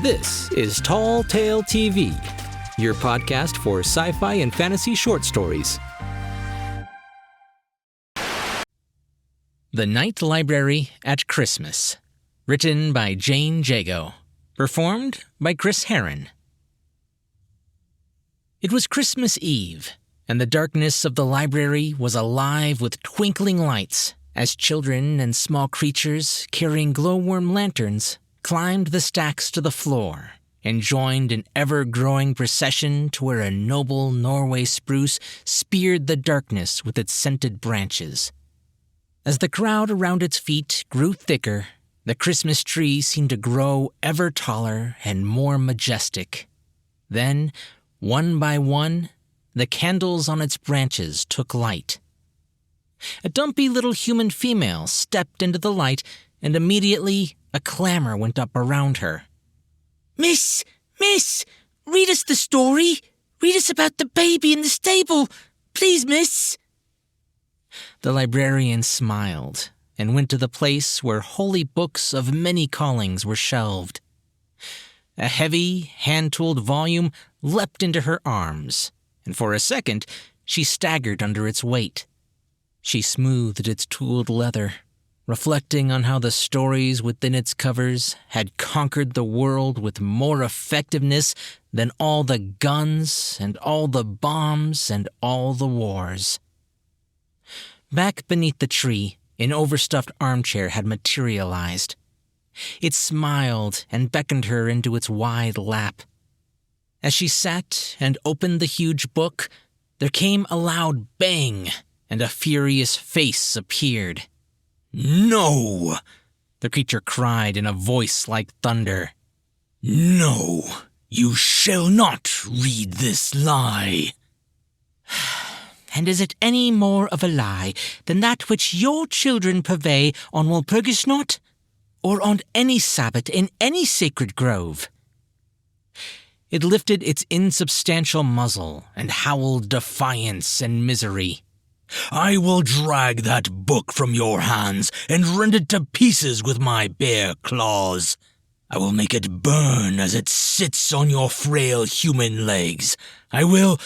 This is Tall Tale TV, your podcast for sci-fi and fantasy short stories. The Night Library at Christmas, written by Jane Jago, performed by Chris Herron. It was Christmas Eve, and the darkness of the library was alive with twinkling lights as children and small creatures carrying glowworm lanterns climbed the stacks to the floor and joined an ever-growing procession to where a noble Norway spruce speared the darkness with its scented branches. As the crowd around its feet grew thicker, the Christmas tree seemed to grow ever taller and more majestic. Then, one by one, the candles on its branches took light. A dumpy little human female stepped into the light, and immediately a clamor went up around her. Miss, read us the story. Read us about the baby in the stable. Please, miss. The librarian smiled and went to the place where holy books of many callings were shelved. A heavy, hand-tooled volume leapt into her arms, and for a second she staggered under its weight. She smoothed its tooled leather, reflecting on how the stories within its covers had conquered the world with more effectiveness than all the guns and all the bombs and all the wars. Back beneath the tree, an overstuffed armchair had materialized. It smiled and beckoned her into its wide lap. As she sat and opened the huge book, there came a loud bang, and a furious face appeared. "No!" the creature cried in a voice like thunder. "No, you shall not read this lie." And is it any more of a lie than that which your children purvey on Walpurgisnacht, or on any Sabbath in any sacred grove? It lifted its insubstantial muzzle and howled defiance and misery. "I will drag that book from your hands and rend it to pieces with my bare claws. I will make it burn as it sits on your frail human legs. I will—"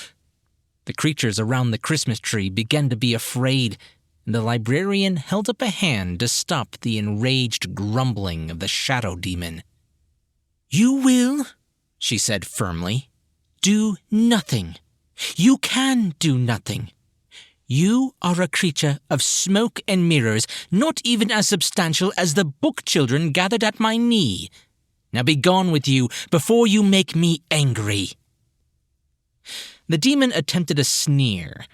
The creatures around the Christmas tree began to be afraid, and the librarian held up a hand to stop the enraged grumbling of the shadow demon. "You will," she said firmly, "do nothing. You can do nothing. You are a creature of smoke and mirrors, not even as substantial as the book children gathered at my knee. Now be gone with you before you make me angry." The demon attempted a sneer,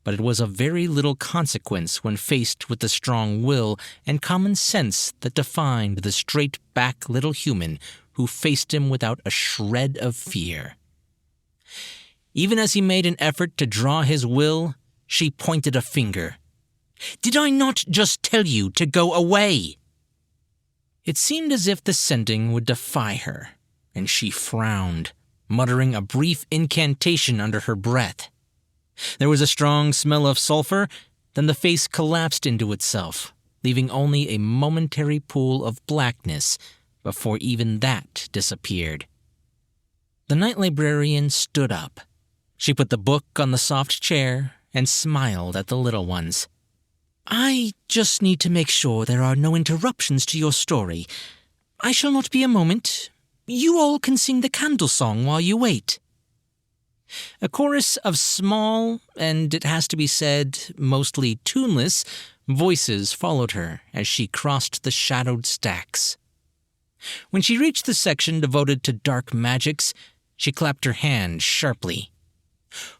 but it was of very little consequence when faced with the strong will and common sense that defined the straight-backed little human who faced him without a shred of fear. Even as he made an effort to draw his will, she pointed a finger. "Did I not just tell you to go away?" It seemed as if the sending would defy her, and she frowned, muttering a brief incantation under her breath. There was a strong smell of sulfur, then the face collapsed into itself, leaving only a momentary pool of blackness before even that disappeared. The night librarian stood up. She put the book on the soft chair and smiled at the little ones. "I just need to make sure there are no interruptions to your story. I shall not be a moment. You all can sing the candle song while you wait." A chorus of small, and it has to be said, mostly tuneless, voices followed her as she crossed the shadowed stacks. When she reached the section devoted to dark magics, she clapped her hand sharply.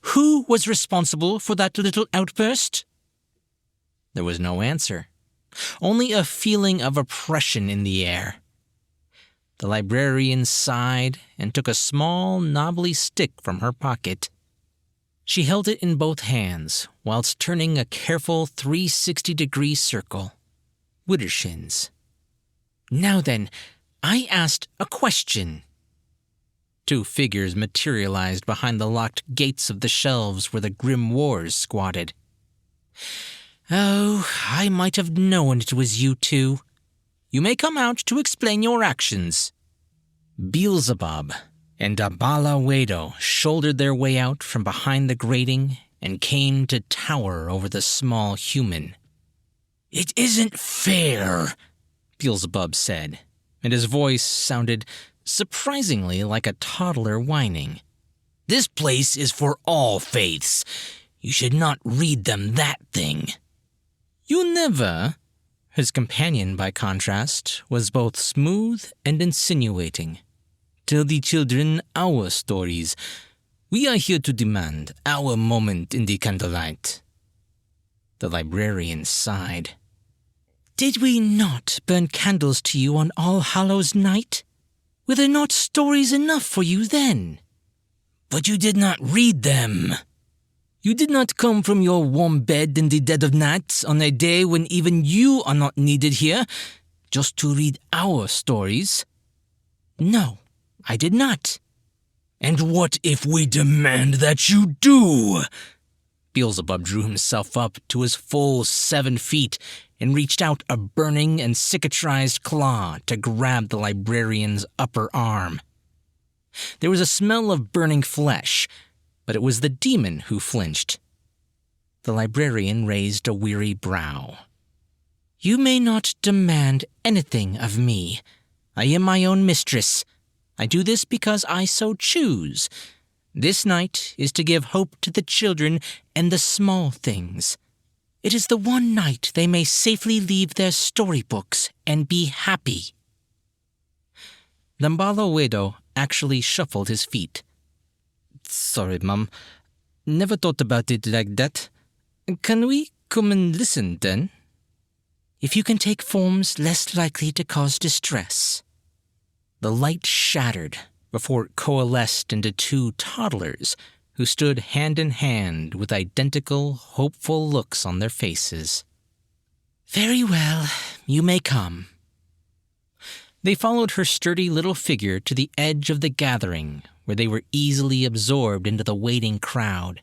"Who was responsible for that little outburst?" There was no answer, only a feeling of oppression in the air. The librarian sighed and took a small, knobbly stick from her pocket. She held it in both hands whilst turning a careful 360-degree circle. Widdershins. "Now then, I asked a question." Two figures materialized behind the locked gates of the shelves where the grimoires squatted. "Oh, I might have known it was you two. You may come out to explain your actions." Beelzebub and Abalawedo shouldered their way out from behind the grating and came to tower over the small human. "It isn't fair," Beelzebub said, and his voice sounded surprisingly like a toddler whining. "This place is for all faiths. You should not read them that thing." "You never." His companion, by contrast, was both smooth and insinuating. "Tell the children our stories. We are here to demand our moment in the candlelight." The librarian sighed. "Did we not burn candles to you on All Hallows Night? Were there not stories enough for you then?" "But you did not read them." "You did not come from your warm bed in the dead of night on a day when even you are not needed here, just to read our stories." "No, I did not." "And what if we demand that you do?" Beelzebub drew himself up to his full 7 feet and reached out a burning and cicatrized claw to grab the librarian's upper arm. There was a smell of burning flesh, but it was the demon who flinched. The librarian raised a weary brow. "You may not demand anything of me. I am my own mistress. I do this because I so choose. This night is to give hope to the children and the small things. It is the one night they may safely leave their storybooks and be happy." Dambalawedo actually shuffled his feet. "Sorry, Mum. Never thought about it like that. Can we come and listen, then?" "If you can take forms less likely to cause distress." The light shattered before it coalesced into 2 toddlers who stood hand in hand with identical, hopeful looks on their faces. "Very well, you may come." They followed her sturdy little figure to the edge of the gathering, where they were easily absorbed into the waiting crowd.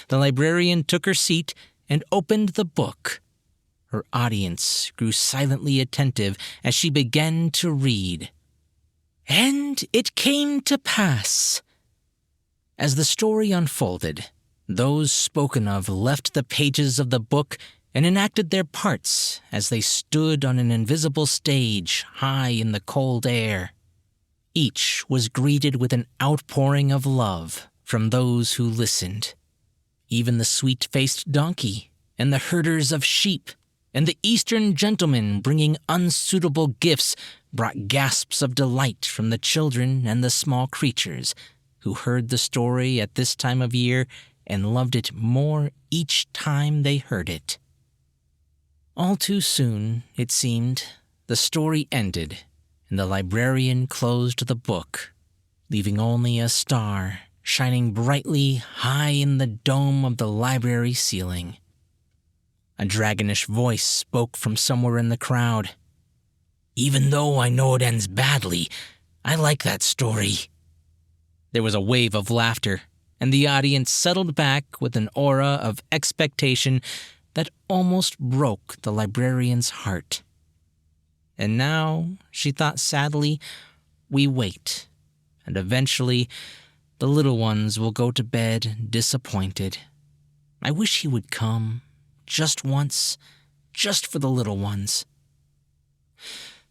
The librarian took her seat and opened the book. Her audience grew silently attentive as she began to read. "And it came to pass." As the story unfolded, those spoken of left the pages of the book and enacted their parts as they stood on an invisible stage high in the cold air. Each was greeted with an outpouring of love from those who listened. Even the sweet-faced donkey, and the herders of sheep, and the Eastern gentlemen bringing unsuitable gifts brought gasps of delight from the children and the small creatures who heard the story at this time of year and loved it more each time they heard it. All too soon, it seemed, the story ended, and the librarian closed the book, leaving only a star shining brightly high in the dome of the library ceiling. A dragonish voice spoke from somewhere in the crowd. "Even though I know it ends badly, I like that story." There was a wave of laughter, and the audience settled back with an aura of expectation that almost broke the librarian's heart. And now, she thought sadly, we wait, and eventually the little ones will go to bed disappointed. I wish he would come, just once, just for the little ones.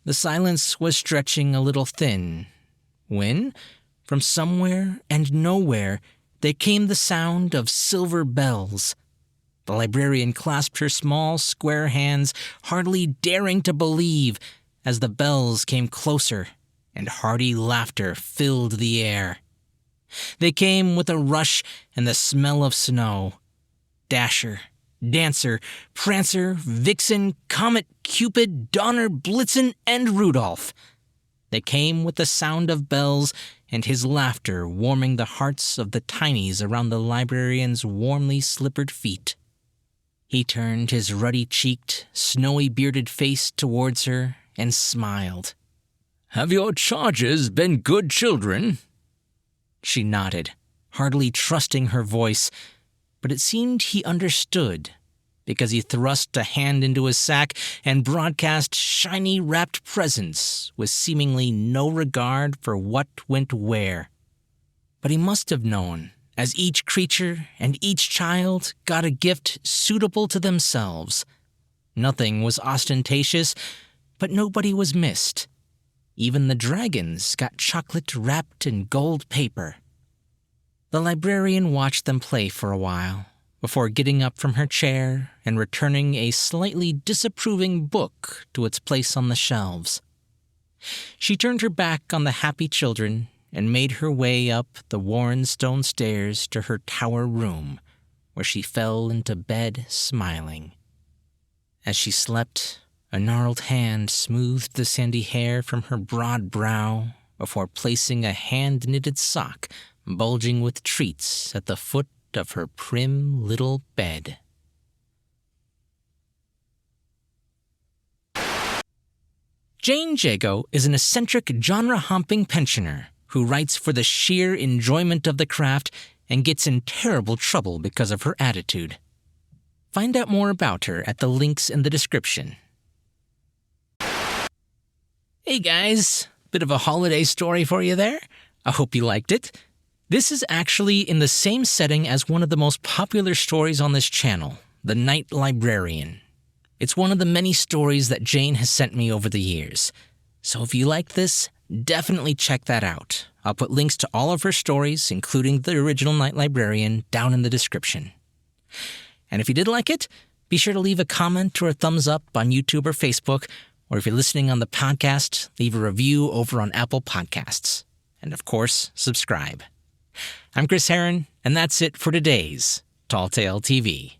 The silence was stretching a little thin when, from somewhere and nowhere, there came the sound of silver bells. The librarian clasped her small, square hands, hardly daring to believe, as the bells came closer, and hearty laughter filled the air. They came with a rush and the smell of snow. Dasher, Dancer, Prancer, Vixen, Comet, Cupid, Donner, Blitzen, and Rudolph. They came with the sound of bells and his laughter warming the hearts of the tinies around the librarian's warmly slippered feet. He turned his ruddy-cheeked, snowy-bearded face towards her and smiled. "Have your charges been good children?" She nodded, hardly trusting her voice, but it seemed he understood, because he thrust a hand into his sack and broadcast shiny wrapped presents with seemingly no regard for what went where. But he must have known, as each creature and each child got a gift suitable to themselves. Nothing was ostentatious, but nobody was missed. Even the dragons got chocolate wrapped in gold paper. The librarian watched them play for a while, before getting up from her chair and returning a slightly disapproving book to its place on the shelves. She turned her back on the happy children and made her way up the worn stone stairs to her tower room, where she fell into bed smiling. As she slept, a gnarled hand smoothed the sandy hair from her broad brow before placing a hand-knitted sock bulging with treats at the foot of her prim little bed. Jane Jago is an eccentric genre-hopping pensioner who writes for the sheer enjoyment of the craft and gets in terrible trouble because of her attitude. Find out more about her at the links in the description. Hey guys, bit of a holiday story for you there. I hope you liked it. This is actually in the same setting as one of the most popular stories on this channel, The Night Librarian. It's one of the many stories that Jane has sent me over the years. So if you liked this, definitely check that out. I'll put links to all of her stories, including the original Night Librarian, down in the description. And if you did like it, be sure to leave a comment or a thumbs up on YouTube or Facebook, or if you're listening on the podcast, leave a review over on Apple Podcasts. And of course, subscribe. I'm Chris Herron, and that's it for today's Tall Tale TV.